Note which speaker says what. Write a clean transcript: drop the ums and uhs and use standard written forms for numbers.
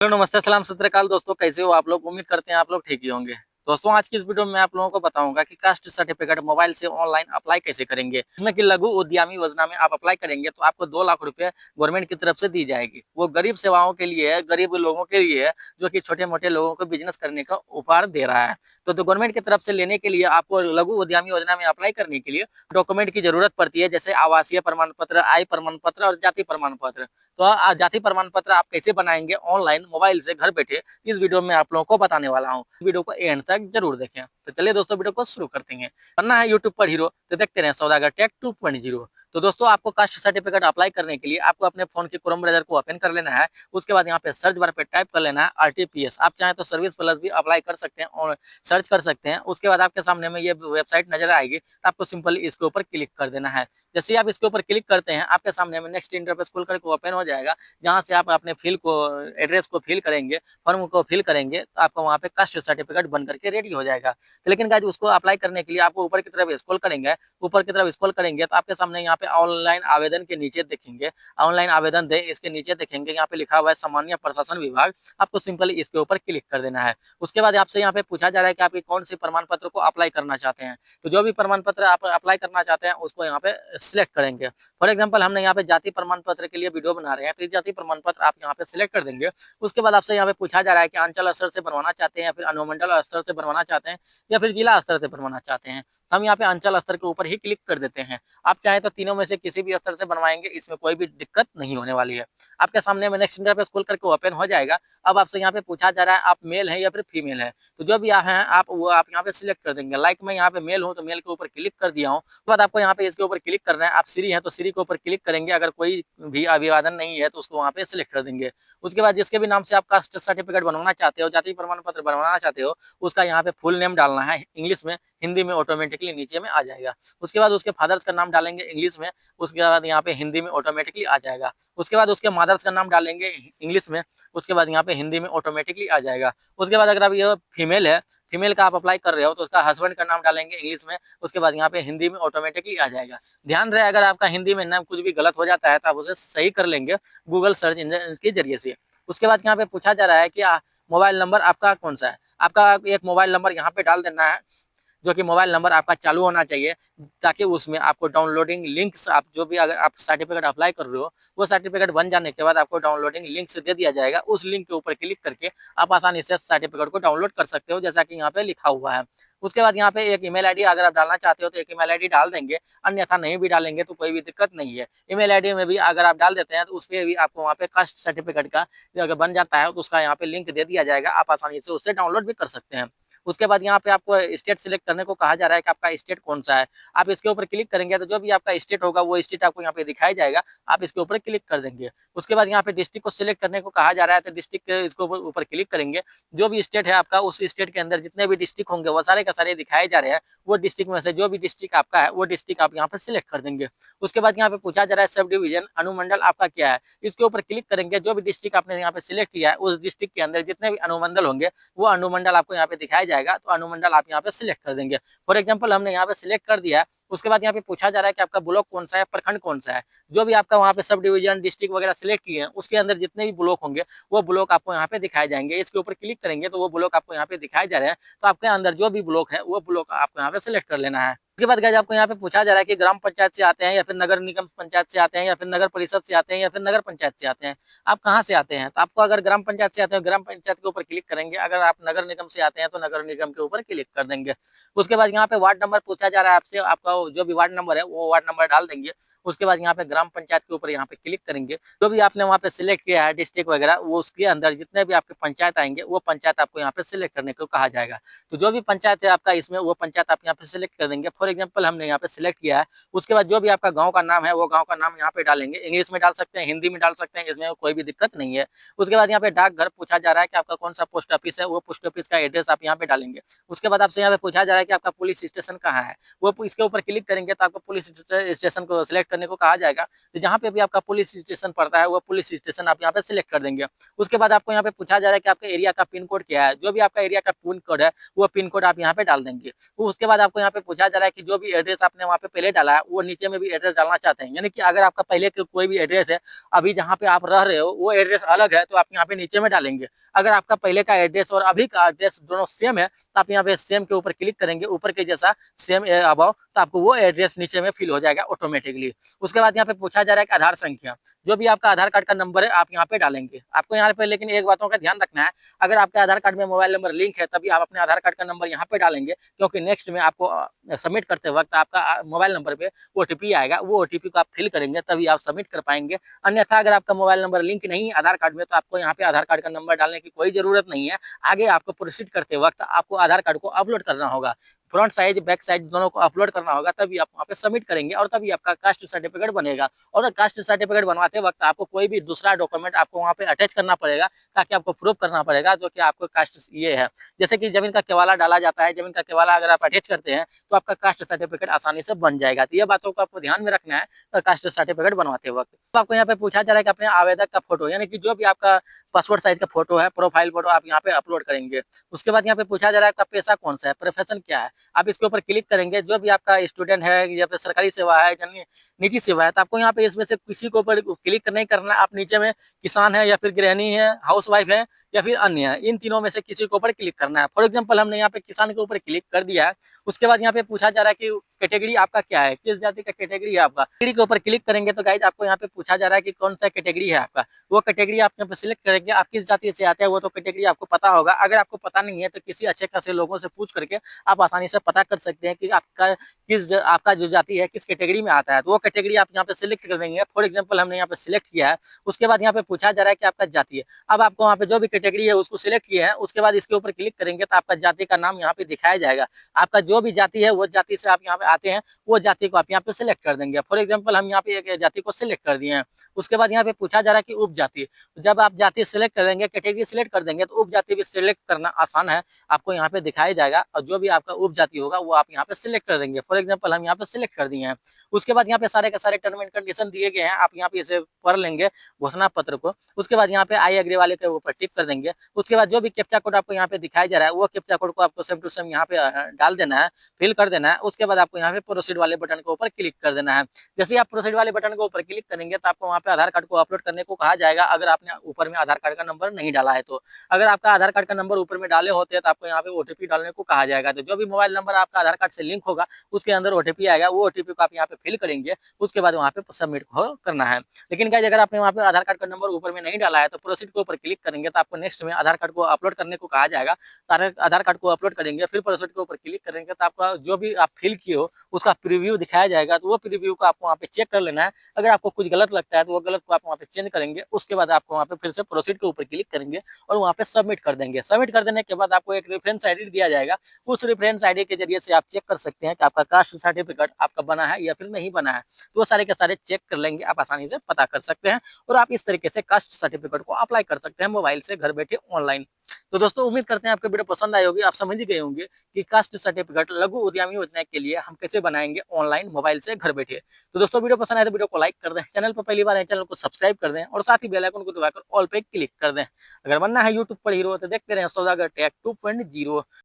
Speaker 1: Hello नमस्ते सलाम सत श्री अकाल दोस्तों, कैसे हो आप लोग। उम्मीद करते हैं आप लोग ठीक ही होंगे। दोस्तों आज की इस वीडियो में मैं आप लोगों को बताऊंगा कि कास्ट सर्टिफिकेट मोबाइल से ऑनलाइन अप्लाई कैसे करेंगे। इसमें कि लघु उद्यमी योजना में आप अप्लाई करेंगे तो आपको 2 लाख रुपए गवर्नमेंट की तरफ से दी जाएगी। वो गरीब सेवाओं के लिए है, गरीब लोगों के लिए है, जो कि छोटे मोटे लोगों को बिजनेस करने का उपहार दे रहा है। तो गवर्नमेंट की तरफ से लेने के लिए आपको लघु उद्यमी योजना में अप्लाई करने के लिए डॉक्यूमेंट की जरूरत पड़ती है, जैसे आवासीय प्रमाण पत्र, आय प्रमाण पत्र और जाति प्रमाण पत्र। तो जाति प्रमाण पत्र आप कैसे बनाएंगे ऑनलाइन मोबाइल से घर बैठे, इस वीडियो में आप लोगों को बताने वाला हूँ। वीडियो को एंड तक जरूर देखें। तो चलिए दोस्तों वीडियो को शुरू करते हैं। बनना है यूट्यूब पर हीरो तो देखते रहे सौदागर टेक 2.0। तो दोस्तों आपको कास्ट सर्टिफिकेट अप्लाई करने के लिए आपको अपने फोन के क्रोम ब्राउज़र को ओपन कर लेना है। उसके बाद यहाँ पे सर्च बार पे टाइप कर लेना है आरटीपीएस। आप चाहें तो सर्विस प्लस भी अप्लाई कर सकते हैं और सर्च कर सकते हैं। उसके बाद आपके सामने में ये वेबसाइट नजर आएगी, तो आपको सिंपली इसके ऊपर क्लिक कर देना है। जैसे ही आप इसके ऊपर क्लिक करते हैं आपके सामने में नेक्स्ट इंटरफेस खुल करके ओपन हो जाएगा, जहाँ से आप अपने फिल को एड्रेस को फिल करेंगे, फॉर्म को फिल करेंगे, तो आपको वहाँ पे कास्ट सर्टिफिकेट बन करके रेडी हो जाएगा। तो लेकिन गाइस उसको अप्लाई करने के लिए आपको ऊपर की तरफ स्क्रॉल करेंगे, ऊपर की तरफ स्क्रॉल करेंगे तो आपके सामने यहाँ पे ऑनलाइन आवेदन के नीचे देखेंगे, ऑनलाइन आवेदन दे, इसके नीचे देखेंगे यहाँ पे लिखा हुआ है सामान्य प्रशासन विभाग। आपको सिंपली इसके ऊपर क्लिक कर देना है। उसके बाद आपसे यहाँ पे पूछा जा रहा है कि आप कौन से प्रमाण पत्र को अप्लाई करना चाहते हैं। तो जो भी प्रमाण पत्र आप अप्लाई करना चाहते हैं उसको यहाँ पे सिलेक्ट करेंगे। फॉर एग्जाम्पल हमने यहाँ पे जाति प्रमाण पत्र के लिए वीडियो बना रहे हैं, तो जाति प्रमाण पत्र आप यहाँ पे सिलेक्ट कर देंगे। उसके बाद आपसे यहाँ पे पूछा जा रहा है कि अंचल स्तर से बनवाना चाहते हैं या फिर अनुमंडल स्तर से बनवाना चाहते हैं या फिर जिला स्तर से बनवाना चाहते हैं। हम यहाँ पे अंचल स्तर के ऊपर ही क्लिक कर देते हैं। आप चाहें तो तीनों में से किसी भी स्तर से बनवाएंगे, इसमें कोई भी दिक्कत नहीं होने वाली है। आपके सामने में नेक्स्ट इंटरफेस खोल करके ओपन हो जाएगा। अब आपसे यहाँ पे पूछा जा रहा है आप मेल है या फिर फीमेल है। तो जो भी आप हैं आप वो आप यहाँ पे सिलेक्ट कर देंगे। लाइक मैं यहाँ पे मेल हूँ तो मेल के ऊपर क्लिक कर दिया हूँ। उसके बाद आपको यहाँ पे इसके ऊपर क्लिक करना है। आप सीरी हैं तो सीरी के ऊपर क्लिक करेंगे। अगर कोई भी अभिवादन नहीं है तो उसको वहाँ पे सिलेक्ट कर देंगे। उसके बाद जिसके भी नाम से आप कास्ट सर्टिफिकेट बनवाना चाहते हो, जाति प्रमाण पत्र बनवाना चाहते हो, उसका यहाँ पे फुल नेम डालना है इंग्लिश में, हिंदी में ऑटोमेटिकली नीचे में आ जाएगा। उसके बाद उसके फादर्स का नाम डालेंगे इंग्लिश में, उसके बाद यहाँ पे हिंदी में ऑटोमेटिकली आ जाएगा। उसके बाद उसके मदर्स का नाम डालेंगे इंग्लिश में, उसके बाद यहाँ पे हिंदी में ऑटोमेटिकली आ जाएगा। उसके बाद अगर आप ये फीमेल है, फीमेल का आप अप्लाई कर रहे हो तो उसका हस्बैंड का नाम डालेंगे इंग्लिश में, उसके बाद यहाँ पे हिंदी में ऑटोमेटिकली आ जाएगा। ध्यान रहे अगर आपका हिंदी में नाम कुछ भी गलत हो जाता है तो आप उसे सही कर लेंगे गूगल सर्च इंजन के जरिए से। उसके बाद यहाँ पे पूछा जा रहा है कि मोबाइल नंबर आपका कौन सा है। आपका एक मोबाइल नंबर यहाँ पे डाल देना है, जो कि मोबाइल नंबर आपका चालू होना चाहिए, ताकि उसमें आपको डाउनलोडिंग लिंक्स, आप जो भी अगर आप सर्टिफिकेट अप्लाई कर रहे हो वो सर्टिफिकेट बन जाने के बाद आपको डाउनलोडिंग लिंक से दे दिया जाएगा। उस लिंक के ऊपर क्लिक करके आप आसानी से सर्टिफिकेट को डाउनलोड कर सकते हो, जैसा कि यहाँ पे लिखा हुआ है। उसके बाद यहाँ पे एक ईमेल आईडी अगर आप डालना चाहते हो तो एक ईमेल आईडी डाल देंगे, अन्यथा नहीं भी डालेंगे तो कोई भी दिक्कत नहीं है। ईमेल आईडी में भी अगर आप डाल देते हैं तो उसमें भी आपको वहाँ पे कास्ट सर्टिफिकेट का अगर बन जाता है तो उसका यहाँ पे लिंक दे दिया जाएगा, आप आसानी से उससे डाउनलोड भी कर सकते हैं। उसके बाद यहाँ पे आपको स्टेट सिलेक्ट करने को कहा जा रहा है कि आपका स्टेट कौन सा है। आप इसके ऊपर क्लिक करेंगे तो जो भी आपका स्टेट होगा वो स्टेट आपको यहाँ पे दिखाई जाएगा, आप इसके ऊपर क्लिक कर देंगे। उसके बाद यहाँ पे डिस्ट्रिक्ट को सिलेक्ट करने को कहा जा रहा है, तो डिस्ट्रिक्ट इसको ऊपर क्लिक करेंगे। जो भी स्टेट है आपका, उस स्टेट के अंदर जितने भी डिस्ट्रिक्ट होंगे वो सारे का सारे दिखाए जा रहे हैं। वो डिस्ट्रिक्ट में से जो भी डिस्ट्रिक्ट आपका है वो डिस्ट्रिक्ट आप यहाँ पे सिलेक्ट कर देंगे। उसके बाद यहाँ पे पूछा जा रहा है सब डिवीजन अनुमंडल आपका क्या है, इसके ऊपर क्लिक करेंगे। जो भी डिस्ट्रिक्ट आपने यहाँ पे सिलेक्ट किया है उस डिस्ट्रिक्ट के अंदर जितने भी अनुमंडल होंगे वो अनुमंडल आपको यहाँ पे दिखाया जाएगा, तो अनुमंडल आप यहाँ पे सिलेक्ट कर देंगे। फॉर एग्जाम्पल हमने यहाँ पे सिलेक्ट कर दिया है। उसके बाद यहाँ पे पूछा जा रहा है कि आपका ब्लॉक कौन सा है, प्रखंड कौन सा है। जो भी आपका वहाँ पे सब डिवीजन डिस्ट्रिक्ट वगैरह सिलेक्ट किए हैं उसके अंदर जितने भी ब्लॉक होंगे वो ब्लॉक आपको यहाँ पे दिखाए जाएंगे। इसके ऊपर क्लिक करेंगे तो वो ब्लॉक आपको यहाँ पे दिखाए जा रहे हैं, तो आपके अंदर जो भी ब्लॉक है वो ब्लॉक आपको यहाँ पे सिलेक्ट कर लेना है। उसके बाद गाइस आपको यहाँ पे पूछा जा रहा है कि ग्राम पंचायत से आते हैं या फिर नगर निगम पंचायत से आते हैं या फिर नगर परिषद से आते हैं या फिर नगर पंचायत से आते हैं, आप कहाँ से आते हैं। तो आपको अगर ग्राम पंचायत से आते हैं ग्राम पंचायत के ऊपर क्लिक करेंगे, अगर आप नगर निगम से आते हैं तो नगर निगम के ऊपर क्लिक कर देंगे। उसके बाद यहाँ पे वार्ड नंबर पूछा जा रहा है आपसे, आपका जो भी वार्ड नंबर है वो वार्ड नंबर डाल देंगे। उसके बाद यहाँ पे ग्राम पंचायत के ऊपर यहाँ पे क्लिक करेंगे। जो भी आपने वहाँ पे सिलेक्ट किया है डिस्ट्रिक्ट वगैरह, वो उसके अंदर जितने भी आपके पंचायत आएंगे वो पंचायत आपको यहाँ पे सिलेक्ट करने को कहा जाएगा। तो जो भी पंचायत है आपका इसमें वो पंचायत आप यहाँ पे सिलेक्ट कर देंगे। फॉर एग्जाम्पल हमने यहाँ पे सिलेक्ट किया है। उसके बाद जो भी आपका गाँव का नाम है वो गाँव का नाम यहाँ पे डालेंगे, इंग्लिश में डाल सकते हैं, हिंदी में डाल सकते हैं, इसमें कोई भी दिक्कत नहीं है। उसके बाद यहाँ पे डाकघर पूछा जा रहा है कि आपका कौन सा पोस्ट ऑफिस है, वो पोस्ट ऑफिस का एड्रेस आप यहाँ पे डालेंगे। उसके बाद आपसे यहाँ पे पूछा जा रहा है कि आपका पुलिस स्टेशन कहाँ है, वो इसके ऊपर क्लिक करेंगे तो आपको पुलिस स्टेशन को सिलेक्ट करने को कहा जाएगा। तो जहाँ पे भी आपका पुलिस स्टेशन पड़ता है वो पुलिस स्टेशन आप यहाँ पे सिलेक्ट कर देंगे। उसके बाद आपको यहाँ पे पूछा जा रहा है कि आपके एरिया का पिन कोड क्या है। जो भी आपका एरिया का पिन कोड है वो पिन कोड आप यहाँ पे डाल देंगे। तो उसके बाद आपको यहाँ पे पूछा जा रहा है कि जो भी एड्रेस आपने वहाँ पे पहले डाला है वो नीचे में भी एड्रेस डालना चाहते हैं। यानी कि अगर आपका पहले कोई भी एड्रेस है, अभी जहाँ पे आप रह रहे हो वो एड्रेस अलग है, तो आप यहाँ पे नीचे में डालेंगे। अगर आपका पहले का एड्रेस और अभी का एड्रेस दोनों सेम है तो आप यहाँ पे सेम के ऊपर क्लिक करेंगे, ऊपर के जैसा सेम अबाव, तो आपको वो एड्रेस नीचे में फिल हो जाएगा ऑटोमेटिकली। उसके बाद यहाँ पे पूछा जा रहा है कि आधार संख्या, जो भी आपका आधार कार्ड का नंबर है आप यहाँ पे डालेंगे। आपको यहाँ पे लेकिन एक बातों का ध्यान रखना है, अगर आपके आधार कार्ड में मोबाइल नंबर लिंक है तभी आप अपने आधार कार्ड का नंबर यहाँ पे डालेंगे, क्योंकि नेक्स्ट में आपको सबमिट करते वक्त आपका मोबाइल नंबर पे ओटीपी आएगा, वो ओटीपी को आप फिल करेंगे तभी आप सबमिट कर पाएंगे। अन्यथा अगर आपका मोबाइल नंबर लिंक नहीं है आधार कार्ड में तो आपको यहाँ पे आधार कार्ड का नंबर डालने की कोई जरूरत नहीं है। आगे आपको प्रोसीड करते वक्त आपको आधार कार्ड को अपलोड करना होगा, फ्रंट साइज बैक साइड दोनों को अपलोड करना होगा, तभी आप वहाँ पे सबमिट करेंगे और तभी आपका कास्ट सर्टिफिकेट बनेगा। और कास्ट सर्टिफिकेट बनवाते वक्त आपको कोई भी दूसरा डॉक्यूमेंट आपको वहाँ पे अटैच करना पड़ेगा, ताकि आपको प्रूफ करना पड़ेगा जो कि आपको कास्ट ये है। जैसे कि जमीन का केवाला डाला जाता है, जमीन का केवाला अगर आप अटैच करते हैं तो आपका कास्ट सर्टिफिकेट आसानी से बन जाएगा। तो ये बातों को आपको ध्यान में रखना है कास्ट सर्टिफिकेट बनवाते वक्त। तो आपको यहाँ पे पूछा जा रहा है कि अपने आवेदक का फोटो, यानी कि जो भी आपका पासपोर्ट साइज का फोटो है, प्रोफाइल फोटो आप यहाँ पे अपलोड करेंगे। उसके बाद यहाँ पे पूछा जा रहा है आपका पेशा कौन सा है, प्रोफेशन क्या है, आप इसके ऊपर क्लिक करेंगे। जो भी आपका स्टूडेंट है या फिर सरकारी सेवा है या निजी सेवा है, तो आपको यहाँ पे इसमें से किसी के ऊपर क्लिक नहीं करना। आप नीचे में किसान है या फिर गृहिणी है, हाउस वाइफ है या फिर अन्य है, इन तीनों में से किसी के ऊपर क्लिक करना है। फॉर एग्जाम्पल हमने यहाँ पे किसान के ऊपर क्लिक कर दिया है। उसके बाद यहाँ पे पूछा जा रहा है कि कैटेगरी आपका क्या है, किस जाति का कैटेगरी है आपका। कैटेगरी के ऊपर क्लिक करेंगे तो गाइज आपको यहाँ पे पूछा जा रहा है कि कौन सा कैटेगरी है आपका, वो कैटेगरी आप यहाँ पे सिलेक्ट करेंगे। आप किस जाति से आते हैं वो तो कैटेगरी आपको पता होगा। अगर आपको पता नहीं है तो किसी अच्छे खासे लोगों से पूछ करके आप आसानी से पता कर सकते हैं कि आपका जो जाति है किस कैटेगरी में आता है, तो वो कैटेगरी आप यहाँ पे सिलेक्ट कर देंगे। फॉर एग्जाम्पल हमने यहाँ पे सिलेक्ट किया है। उसके बाद यहाँ पे पूछा जा रहा है कि आपका जाति है। अब आपको वहाँ पे जो भी कैटेगरी है उसको सिलेक्ट किया है, उसके बाद इसके ऊपर क्लिक करेंगे तो आपका जाति का नाम यहाँ पे दिखाया जाएगा। आपका जो भी जाति है वो जाति से आप यहाँ पे आते हैं, वो जाति को आप यहाँ पे सिलेक्ट कर देंगे। फॉर एग्जाम्पल हम यहाँ पे एक जाति को सिलेक्ट कर दिए हैं। उसके बाद यहाँ पे पूछा जा रहा है कि उप जाति, जब आप जाति सिलेक्ट करेंगे, कैटेगरी सिलेक्ट कर देंगे, तो उप जाति भी सिलेक्ट करना आसान है, आपको यहाँ पे दिखाया जाएगा। और जो भी आपका उप जाति होगा वो आप यहाँ पे सिलेक्ट कर देंगे। फॉर एग्जाम्पल हम यहाँ पे सिलेक्ट कर दिए हैं। उसके बाद यहाँ पे सारे के सारे टर्म एंड कंडीशन दिए गए हैं, आप यहाँ पे इसे पढ़ लेंगे घोषणा पत्र को। उसके बाद यहाँ पे आई एग्री वाले के ऊपर टिक कर देंगे। उसके बाद जो भी कैप्चा कोड आपको यहाँ पे दिखाया जा रहा है वो कैप्चा कोड को आपको सेम टू सेम यहाँ पे डाल देना है, फिल कर देना है। उसके बाद आपको यहाँ पे प्रोसीड वाले बटन के ऊपर क्लिक कर देना है। जैसे ही आप प्रोसीड वाले बटन के ऊपर क्लिक करेंगे तो आपको वहाँ पे आधार कार्ड को अपलोड करने को कहा जाएगा, अगर आपने ऊपर में आधार कार्ड का नंबर नहीं डाला है तो। अगर आपका आधार कार्ड का नंबर ऊपर में डाले होते हैं तो आपको यहाँ पे ओटीपी डालने को कहा जाएगा। तो जो भी मोबाइल नंबर आपका आधार कार्ड से लिंक होगा उसके अंदर ओटीपी आएगा, वो ओटीपी को आप यहाँ पे फिल करेंगे। उसके बाद वहाँ पे सबमिट करना है। लेकिन गाइस अगर आपने वहाँ पे आधार कार्ड का नंबर ऊपर में नहीं डाला है तो प्रोसीड के ऊपर क्लिक करेंगे तो आपको नेक्स्ट में आधार कार्ड को अपलोड करने को कहा जाएगा। आधार कार्ड को अपलोड करेंगे, फिर प्रोसीड के ऊपर क्लिक करेंगे तो आपका जो भी आप फिल किए हो उसका प्रीव्यू दिखाया जाएगा। तो वो प्रीव्यू को आपको वहाँ पे चेक कर लेना है। अगर आपको कुछ गलत लगता है तो वो गलत को आप वहाँ पे चेंज करेंगे। उसके बाद आपको वहाँ पे फिर से प्रोसीड के ऊपर क्लिक करेंगे और वहाँ पे सबमिट कर देंगे। सबमिट कर देने के बाद आपको एक रेफरेंस आईडी दिया जाएगा। उस रेफरेंस आईडी के जरिए से आप चेक कर सकते हैं कि आपका कास्ट सर्टिफिकेट आपका बना है या फिर नहीं बना है। तो वो सारे के सारे चेक कर लेंगे, आप आसानी से पता कर सकते हैं और आप इस तरीके से कास्ट सर्टिफिकेट को अप्लाई कर सकते हैं मोबाइल से घर बैठे ऑनलाइन। तो दोस्तों उम्मीद करते हैं आपको वीडियो पसंद आई होगी, आप समझ गए होंगे कि कास्ट सर्टिफिकेट लघु उद्यमी योजना के लिए हम कैसे बनाएंगे ऑनलाइन मोबाइल से घर बैठे। तो दोस्तों वीडियो पसंद आए तो वीडियो को लाइक कर दें, चैनल पर पहली बार है चैनल को सब्सक्राइब कर दें और साथ ही बेल आइकन को दबाकर ऑल पे क्लिक कर दें। अगर बनना है यूट्यूब पर हीरो तो देखते रहें सौदागर टेक 2.0।